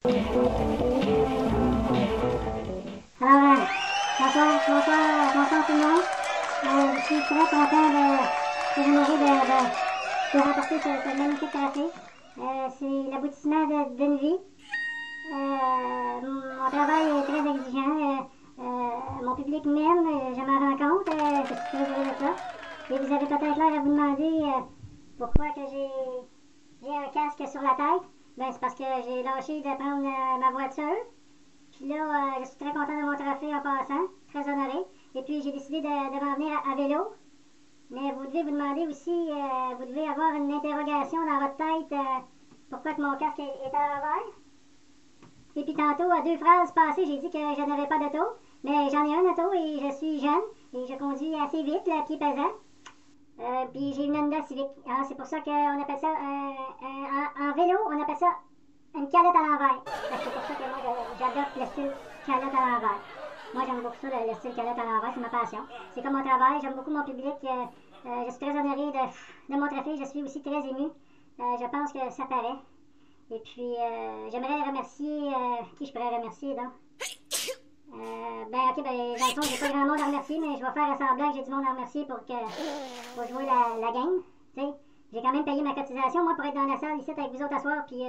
Alors, bonsoir tout le monde. Je suis très content de remporter ce magnifique trophée. C'est l'aboutissement d'une vie. Mon travail est très exigeant. Mon public m'aime, je m'en rends compte. Je suis très heureux de ça. Et vous avez peut-être l'air à vous demander pourquoi que j'ai un casque sur la tête. Ben, c'est parce que j'ai lâché de prendre ma voiture. Puis là, je suis très content de mon trophée en passant, très honoré. Et puis j'ai décidé de m'en venir à vélo. Mais vous devez vous demander aussi, vous devez avoir une interrogation dans votre tête, pourquoi que mon casque est à l'envers. Et puis tantôt, à 2 phrases passées, j'ai dit que je n'avais pas d'auto. Mais j'en ai un auto et je suis jeune. Et je conduis assez vite, le pied pesant. Puis j'ai une Honda Civic. Alors c'est pour ça qu'on appelle ça, en vélo, on appelle ça une calotte à l'envers. C'est pour ça que moi, j'adopte le style calotte à l'envers. Moi, j'aime beaucoup ça, le style calotte à l'envers, c'est ma passion. C'est comme mon travail, j'aime beaucoup mon public. Je suis très honorée de mon trophée, je suis aussi très émue. Je pense que ça paraît. Et puis, j'aimerais remercier... qui je pourrais remercier, donc? Ok, dans le fond, j'ai pas grand monde à remercier, mais je vais faire semblant que j'ai du monde à remercier pour jouer la game. Tu sais, j'ai quand même payé ma cotisation, moi, pour être dans la salle ici avec vous autres à soir. Puis,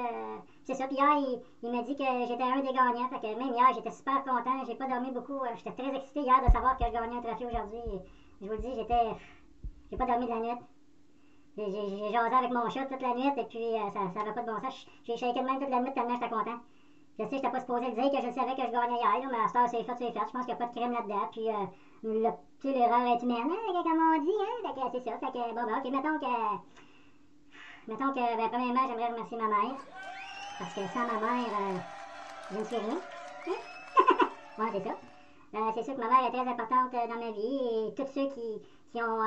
c'est ça. Puis hier, il m'a dit que j'étais un des gagnants. Fait que même hier, j'étais super content. J'ai pas dormi beaucoup. J'étais très excitée hier de savoir que je gagnais un trophée aujourd'hui. Je vous le dis, j'ai pas dormi de la nuit. J'ai jasé avec mon chat toute la nuit et puis ça avait pas de bon sens. J'ai shaké de même toute la nuit tellement j'étais content. Je sais, j'étais pas supposé le dire que je savais que je gagnais hier, là, mais à cette heure, c'est fait, c'est fait. Je pense qu'il n'y a pas de crème là-dedans. Puis, tu sais, l'erreur est humaine, hein, comme on dit, hein. Fait que c'est ça. Fait que, bon, ben, ok, mettons que, ben, premièrement, j'aimerais remercier ma mère. Parce que sans ma mère, je ne suis rien. Hein? Ouais, c'est ça. C'est sûr que ma mère est très importante dans ma vie et tous ceux qui ont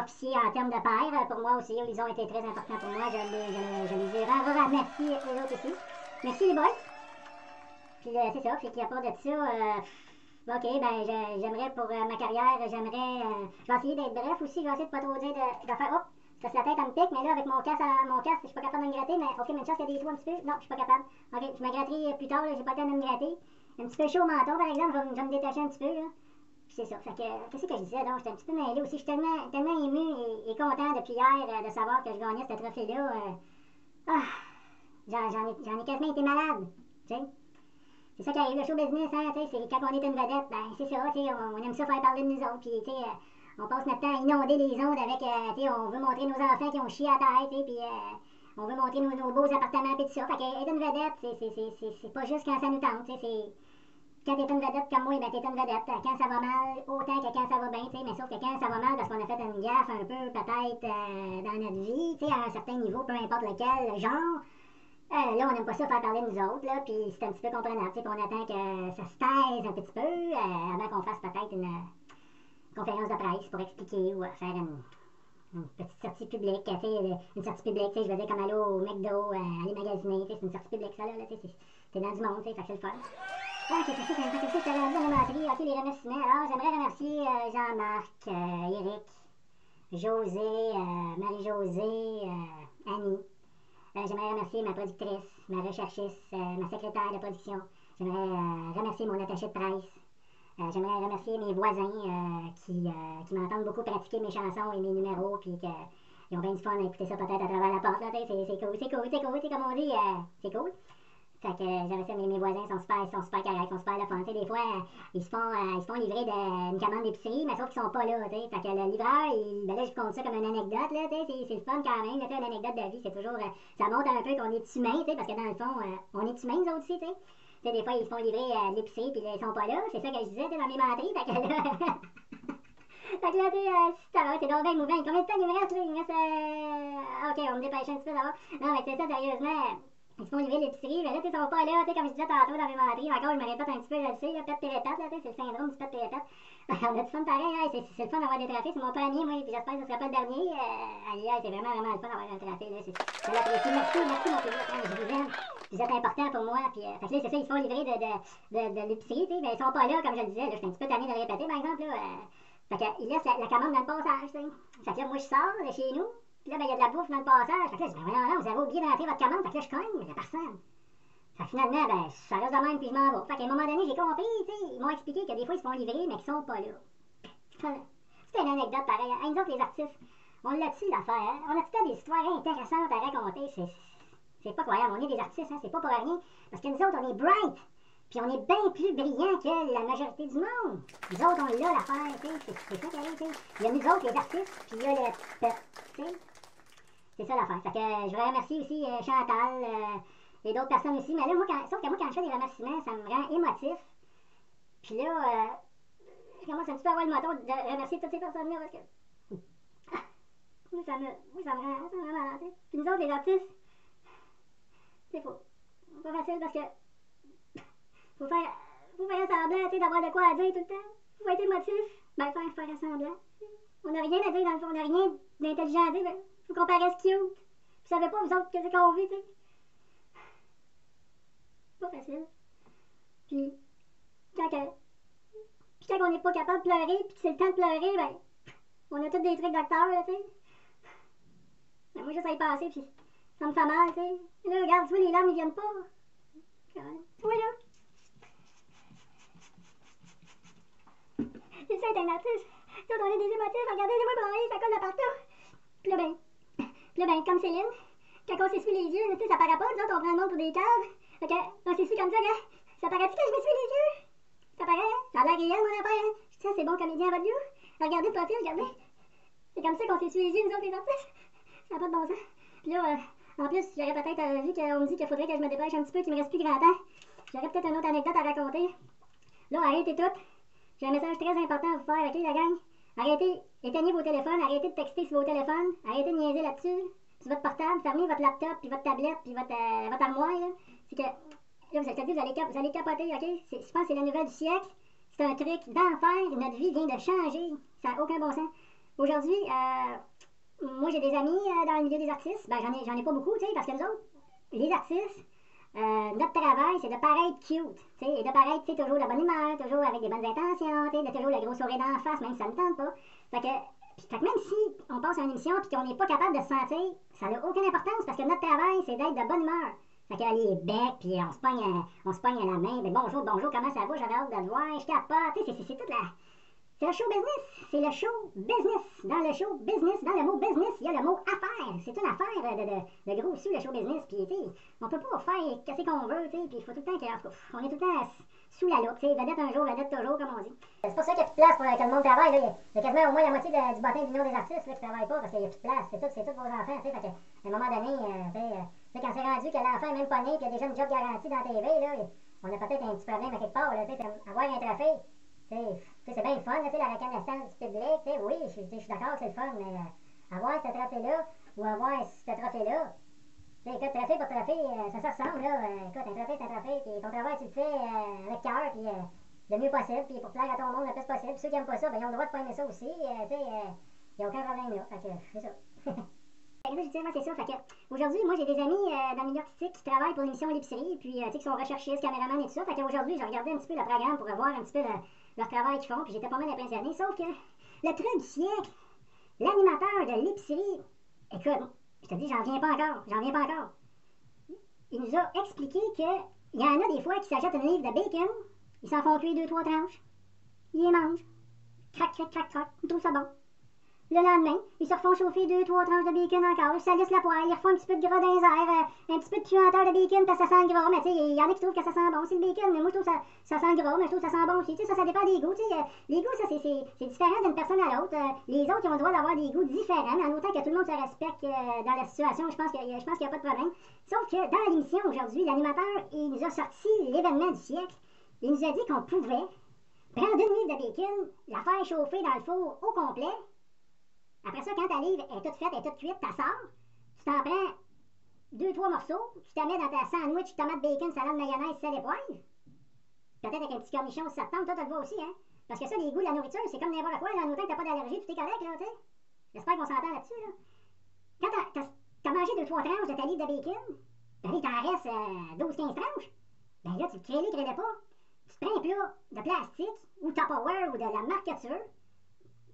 officié en termes de père, pour moi aussi, ils ont été très importants pour moi. Je les ai remerciés eux autres aussi. Merci les boys. Puis c'est ça, puis à part de ça, ok, ben j'aimerais pour ma carrière, je vais essayer d'être bref aussi, je vais essayer de pas trop dire de faire, hop, parce que la tête elle me pique, mais là avec mon casque, je suis pas capable de me gratter, mais ok, mais une chance qu'il y a des trous un petit peu, non, je suis pas capable. Ok, je me gratterai plus tard, j'ai pas le temps de me gratter. Un petit peu chaud au menton par exemple, je vais me détacher un petit peu, là. Puis c'est ça, fait que, qu'est-ce que je disais donc, j'étais un petit peu mêlé aussi, je suis tellement ému et content depuis hier de savoir que je gagnais ce trophée-là. J'en ai quasiment été malade, tu sais. C'est ça qui arrive, le show business, hein, tu sais, c'est quand on est une vedette, ben c'est ça, tu sais, on aime ça faire parler de nous autres, puis tu sais, on passe notre temps à inonder les ondes avec, tu sais, on veut montrer nos enfants qui ont chié à terre, tu sais, puis on veut montrer nos beaux appartements, puis tout ça, fait qu'être une vedette, c'est pas juste quand ça nous tente, tu sais, c'est... Quand t'es une vedette comme moi, ben t'es une vedette, quand ça va mal, autant que quand ça va bien, tu sais, mais sauf que quand ça va mal, parce qu'on a fait une gaffe un peu, peut-être, dans notre vie, tu sais, à un certain niveau, peu importe lequel, genre... là, on n'aime pas ça faire parler de nous autres, là, puis c'est un petit peu comprenable, tu sais, qu'on attend que ça se taise un petit peu, avant qu'on fasse peut-être une conférence de presse pour expliquer ou faire une petite sortie publique, tu sais, une sortie publique, tu sais, je veux dire, comme aller au McDo, aller magasiner, tu sais, c'est une sortie publique, ça, là, tu sais, t'es dans du monde, tu sais, fait que c'est le fun. Ok, c'est ça, j'étais rendu dans l'animaterie, ok, les remerciements, alors, j'aimerais remercier Jean-Marc, Eric, José, Marie-Josée, Annie. J'aimerais remercier ma productrice, ma recherchiste, ma secrétaire de production. J'aimerais remercier mon attaché de presse. J'aimerais remercier mes voisins qui m'entendent beaucoup pratiquer mes chansons et mes numéros, puis qu'ils ont bien du fun à écouter ça peut-être à travers la porte. Là, c'est cool, comme on dit, c'est cool. Fait que j'avais ça, mes voisins sont super corrects, sont super le fun. Des fois, ils se font livrer une commande d'épicerie, mais sauf qu'ils sont pas là, t'sais. Fait que le livreur, ben là, je compte ça comme une anecdote, là, c'est le fun quand même, là, une anecdote de vie, c'est toujours, ça montre un peu qu'on est humain, parce que dans le fond, on est humain, nous autres aussi, t'sais. Des fois, ils se font livrer de l'épicerie, puis ils sont pas là, c'est ça que je disais, dans mes menteries, fait que là... Fait que là, c'est donc bien mouvant. Combien de temps il me reste, là? Il me reste, ok, on me dépêche un petit peu d'abord. Non, mais c'est ça, sérieusement... Ils se font livrer l'épicerie, mais là, ils sont pas là, comme je disais tantôt dans mes menteries. Encore, je me répète un petit peu, je le sais, là, pète pérépète, là, c'est le syndrome du pète pérépète. On a du fun pareil, hein, c'est le fun d'avoir des trophées, c'est mon premier, moi, puis j'espère que ce sera pas le dernier. C'est vraiment le fun d'avoir un trophée, là, je l'apprécie. Merci mon public, hein, je vous aime. Vous êtes important pour moi, puis, fait que là, c'est ça, ils se font livrer de l'épicerie, tu sais, mais ils sont pas là, comme je le disais, là, je suis un petit peu tanné de le répéter, par exemple, là. Fait qu'ils laissent la commande dans le passage, tu sais. Fait que là, moi, je sors de chez nous, puis là, ben, il y a de la bouffe dans le passage. Fait que là, je dis, ben voyons, là, vous avez oublié d'entrer votre commande, fait que là, je cogne, mais il y a personne. Fait que finalement, ben, ça reste de même, puis je m'en vais. Fait qu'à un moment donné, j'ai compris, tu sais, ils m'ont expliqué que des fois, ils se font livrer, mais qu'ils sont pas là. C'était une anecdote pareille. Hey, nous autres, les artistes, on l'a-tu l'affaire, hein? On a-tu des histoires intéressantes à raconter? C'est pas croyable. On est des artistes, hein? C'est pas pour rien. Parce que nous autres, on est bright. Puis on est bien plus brillants que la majorité du monde. Nous autres, on l'a l'affaire, tu sais. C'est ça qui arrive, tu sais. Il y a nous autres, les artistes, puis il y a le peuple, tu sais. C'est ça l'affaire. Fait que je voudrais remercier aussi Chantal et d'autres personnes aussi. Mais là, sauf que moi, quand je fais des remerciements, ça me rend émotif. Puis là, je commence un petit peu à avoir le moton de remercier toutes ces personnes-là parce que. Oui, ça me rend malade. Puis nous autres, les artistes, c'est faux. C'est pas facile parce que faut faire semblant, tu sais, d'avoir de quoi à dire tout le temps. Faut être émotif. Ben, faire semblant. On n'a rien à dire dans le fond, on n'a rien d'intelligent à dire. Ben, faut qu'on paraisse cute. Puis vous savez pas, vous autres, qu'est-ce qu'on vit, tu sais. C'est pas facile. Puis, quand on n'est pas capable de pleurer, puis que c'est le temps de pleurer, ben, on a tous des trucs d'acteurs, là, tu sais. Ben, moi, j'essaie de passer, puis ça me fait mal, tu sais. Et là, regarde, tu vois, les larmes, ils viennent pas. Oui, là. C'est ça, être un artiste. Quand on est des émotifs, regardez-moi brailler, ça colle de partout. Puis là, ben, comme Céline, quand on s'essuie les yeux, tu sais, ça paraît pas, nous autres, on prend le monde pour des caves. Fait qu'on s'essuie comme ça, gars. Ça paraît-tu que je m'essuie les yeux? Ça paraît, hein? Ça a l'air réel, mon affaire, hein? Je dis, ça, c'est bon comédien à votre goût. Regardez le profil, regardez. C'est comme ça qu'on s'essuie les yeux, nous autres, les artistes. Ça n'a pas de bon sens. Puis là, en plus, j'aurais peut-être, vu qu'on me dit qu'il faudrait que je me dépêche un petit peu, qu'il me reste plus grand temps, j'aurais peut-être une autre anecdote à raconter. Là, arrêtez tout. J'ai un message très important à vous faire, ok, la gang? Arrêtez, éteignez vos téléphones, arrêtez de texter sur vos téléphones, arrêtez de niaiser là-dessus, sur votre portable, fermez votre laptop, puis votre tablette, puis votre armoire, là. C'est que, là, vous allez capoter, ok? Je pense que c'est la nouvelle du siècle. C'est un truc d'enfer, notre vie vient de changer. Ça n'a aucun bon sens. Aujourd'hui, moi j'ai des amis dans le milieu des artistes, ben j'en ai pas beaucoup, tu sais, parce que nous autres, les artistes, notre travail, c'est de paraître cute, tu sais, et de paraître, tu sais, toujours de bonne humeur, toujours avec des bonnes intentions, tu sais, de toujours le gros sourire d'en face, même si ça ne me tente pas. Fait que même si on passe à une émission et qu'on n'est pas capable de se sentir, ça n'a aucune importance parce que notre travail, c'est d'être de bonne humeur. Fait que les becs, puis on se pogne à la main, mais bonjour, comment ça va, j'avais hâte de te voir, je capote, tu sais, c'est toute la... C'est le show business, c'est le show business. Dans le show business, dans le mot business, il y a le mot affaire. C'est une affaire de gros sous le show business. Puis, tu sais, on peut pas faire qu'est-ce qu'on veut, tu sais. Puis, il faut tout le temps qu'on est tout le temps sous la loupe, tu sais. Vedette un jour, vedette toujours, comme on dit. C'est pour ça qu'il n'y a plus de place pour que le monde travaille, là. Il y a quasiment au moins la moitié du bottin de l'union des artistes, là, qui ne travaillent pas parce qu'il n'y a plus de place. C'est tous vos enfants, tu sais. Fait qu'à un moment donné, tu sais, quand c'est rendu que l'enfant est même pas né, puis il y a déjà une job garantie dans la TV, là, on a peut-être un petit problème à quelque part, là, tu sais. Avoir un trophée. C'est bien le fun, la reconnaissance du public, oui, je suis d'accord que c'est le fun, mais avoir ce trophée-là, ou avoir ce trophée-là, écoute, trophée pour trophée, ça ressemble, là, écoute, un trophée, c'est un trophée, puis ton travail, tu le fais avec cœur, puis le mieux possible, puis pour plaire à ton monde le plus possible, puis ceux qui n'aiment pas ça, ben, ils ont le droit de pas aimer ça aussi, il n'y a aucun problème là, fait que, c'est ça. Moi, c'est ça. Fait que, aujourd'hui, moi, j'ai des amis dans le milieu artistique qui travaillent pour l'émission L'épicerie, puis, tu sais, qui sont recherchistes, caméramans et tout ça. Fait qu'aujourd'hui, j'ai regardé un petit peu le programme pour voir un petit peu leur travail qu'ils font, puis j'étais pas mal impressionné. Sauf que, le truc du siècle, l'animateur de L'épicerie, écoute, je te dis, j'en viens pas encore. Il nous a expliqué qu'il y en a des fois qui s'achètent une livre de bacon, ils s'en font cuire 2-3 tranches, ils les mangent, crac, ils trouvent ça bon. Le lendemain, ils se refont chauffer 2-3 tranches de bacon encore, ils salissent la poêle, ils refont un petit peu de gras dans les airs, un petit peu de puanteur de bacon parce que ça sent le gras, mais tu sais, il y en a qui trouvent que ça sent bon, c'est le bacon, mais moi je trouve que ça sent le gras, mais je trouve que ça sent bon aussi, tu sais, ça dépend des goûts, tu sais, les goûts, ça c'est différent d'une personne à l'autre, les autres ils ont le droit d'avoir des goûts différents, mais en autant que tout le monde se respecte dans la situation, je pense qu'il n'y a pas de problème. Sauf que dans l'émission aujourd'hui, l'animateur, il nous a sorti l'événement du siècle, il nous a dit qu'on pouvait prendre une livre de bacon, la faire chauffer dans le four au complet. Après ça, quand ta livre est toute faite, elle est toute cuite, tu sors, tu t'en prends 2-3 morceaux, tu t'en mets dans ta sandwich, tomate, bacon, salade, mayonnaise, sel et poivre. Peut-être avec un petit cornichon si ça te tente, toi tu le vois aussi, hein. Parce que ça, les goûts de la nourriture, c'est comme n'importe quoi, là, en autant que t'as pas d'allergie, tout est correct, là, tu sais. J'espère qu'on s'entend là-dessus, là. Quand t'as mangé 2-3 tranches de ta livre de bacon, ben il t'en reste 12-15 tranches. Ben là, tu le crées pas. Tu te prends un plat de plastique, ou Tupperware, ou de la marque que tu veux.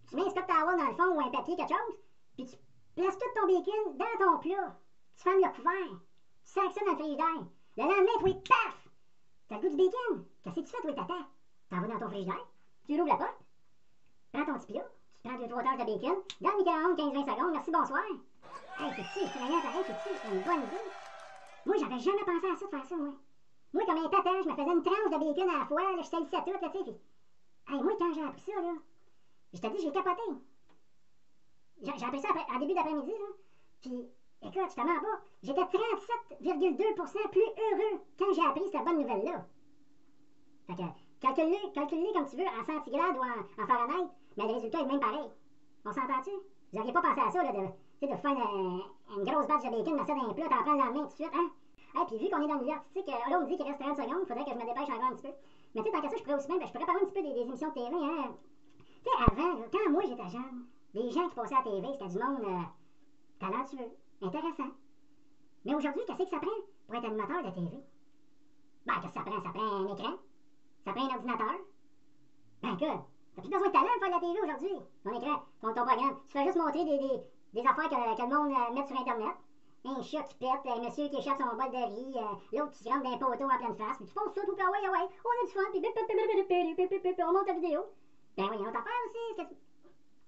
Tu mets un Scott Towel dans le fond ou un papier, quelque chose, puis tu places tout ton bacon dans ton plat. Tu fermes le couvert. Tu sacs ça dans le frigidaire. Le lendemain, toi, paf! T'as le goût du bacon. Qu'est-ce que tu fais, toi, tata? T'en vas dans ton frigidaire, tu rouvres la porte, prends ton petit plat, tu prends 2-3 taches de bacon, dans le micro-ondes, 15-20 secondes, merci, bonsoir. Hey, c'est-tu effrayant, pareil, c'est une bonne idée. Moi, j'avais jamais pensé à ça, de faire ça, moi. Moi, comme un tata, je me faisais une tranche de bacon à la fois, là, je salissais tout, là, tu sais, puis... Hey, moi, quand j'ai appris ça, là, je te dis, j'ai capoté. J'ai appris ça en début d'après-midi, là, puis... Écoute, je te mens pas, j'étais 37,2% plus heureux quand j'ai appris cette bonne nouvelle-là. Fait que, calcule-les comme tu veux, en centigrades ou en Fahrenheit, mais le résultat est le même pareil. On s'entend-tu? Vous n'auriez pas pensé à ça, là, de faire une grosse batch de bacon, mettre ça dans un plat, t'en prends le lendemain tout de suite, hein? Et puis vu qu'on est dans le milieu artistique, là, on me dit qu'il reste 30 secondes, il faudrait que je me dépêche encore un petit peu. Mais tu sais, tant qu'à ça, je pourrais aussi bien, je pourrais parler un petit peu des émissions de TV, hein? Tu sais, avant, là, quand moi j'étais jeune, les gens qui passaient à la TV, c'était du monde talentueux, intéressant. Mais aujourd'hui, qu'est-ce que ça prend pour être animateur de TV? Ben, qu'est-ce que ça prend? Ça prend un écran, ça prend un ordinateur. Ben, écoute, t'as plus besoin de talent pour faire de la TV aujourd'hui. Ton écran, ton programme, tu fais juste montrer des affaires que le monde met sur Internet. Un chat qui pète, un monsieur qui échappe son bol de riz, l'autre qui se rentre d'un poteau en pleine face, puis tu poses ça tout, puis ouais, on a du fun, puis on monte la vidéo. Ben oui, il y a une autre affaire aussi,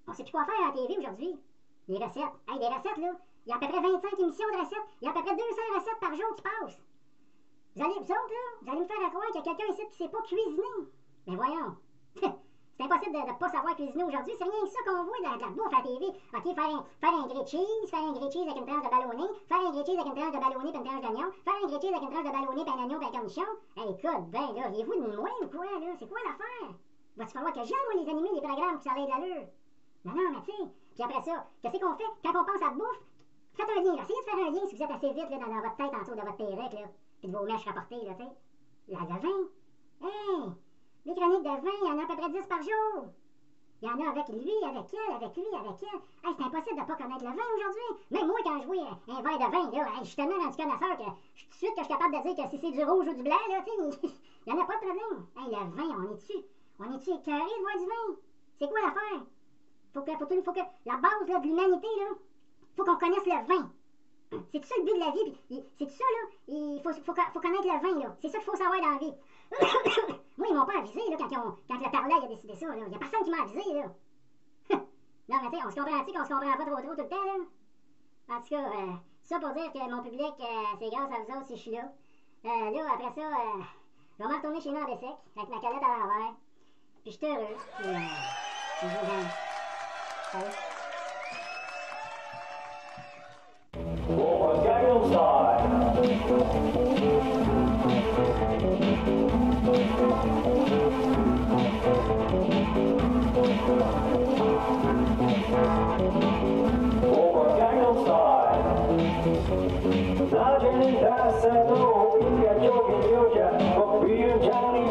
on sait plus quoi faire à la TV aujourd'hui. Les recettes. Hey, des recettes, là, il y a à peu près 25 émissions de recettes, il y a à peu près 200 recettes par jour qui passent. Vous autres, là, vous allez me faire croire qu'il y a quelqu'un ici qui ne sait pas cuisiner. Mais voyons. C'est impossible de ne pas savoir cuisiner aujourd'hui. C'est rien que ça qu'on voit de la bouffe à la TV. OK, faire un grilled cheese, faire un grilled cheese avec une tranche de ballonné, faire un grilled cheese avec une tranche de ballonné et une tranche d'oignon, faire un grilled cheese avec une tranche de ballonné et un oignon et un cornichon. Hey, écoute, ben là, riez-vous de moi ou quoi, là? C'est quoi l'affaire? Va-tu falloir que j'aime, moi, les animés, les programmes, pour que ça ait de l'allure? Non, mais tu sais. Puis après ça, qu'est-ce qu'on fait? Quand on pense à bouffe, faites un lien, là. Essayez de faire un lien si vous êtes assez vite, là, dans votre tête, en dessous de votre pérec, là. Puis de vos mèches rapportées, là, tu sais. Le vin. Hey! Les chroniques de vin, il y en a à peu près 10 par jour. Il y en a avec lui, avec elle, avec lui, avec elle. Hey, c'est impossible de pas connaître le vin aujourd'hui. Même moi, quand je vois un verre de vin, là, hey, je suis tellement rendu connaisseur que je suis tout de suite que je suis capable de dire que si c'est du rouge ou du blanc, là, tu sais, il y en a pas de problème. Hey, le vin, on est-tu écœuré de boire du vin? C'est quoi l'affaire? Faut que la base, là, de l'humanité, là, faut qu'on connaisse le vin. C'est tout ça le but de la vie, puis c'est tout ça, là, il faut connaître le vin, là. C'est ça qu'il faut savoir dans la vie. Moi, ils m'ont pas avisé, là, quand le parlait a décidé ça, là. Il y a personne qui m'a avisé, là. Non, mais tu sais, on se comprend-tu qu'on se comprend pas trop tout le temps, là? En tout cas, ça pour dire que mon public, c'est grâce à vous autres si je suis là. Là, après ça, je vais m'en retourner chez nous en Bessec, avec ma canette à l'envers. Puis je suis heureux, puis je vous aime. Salut. Johnny,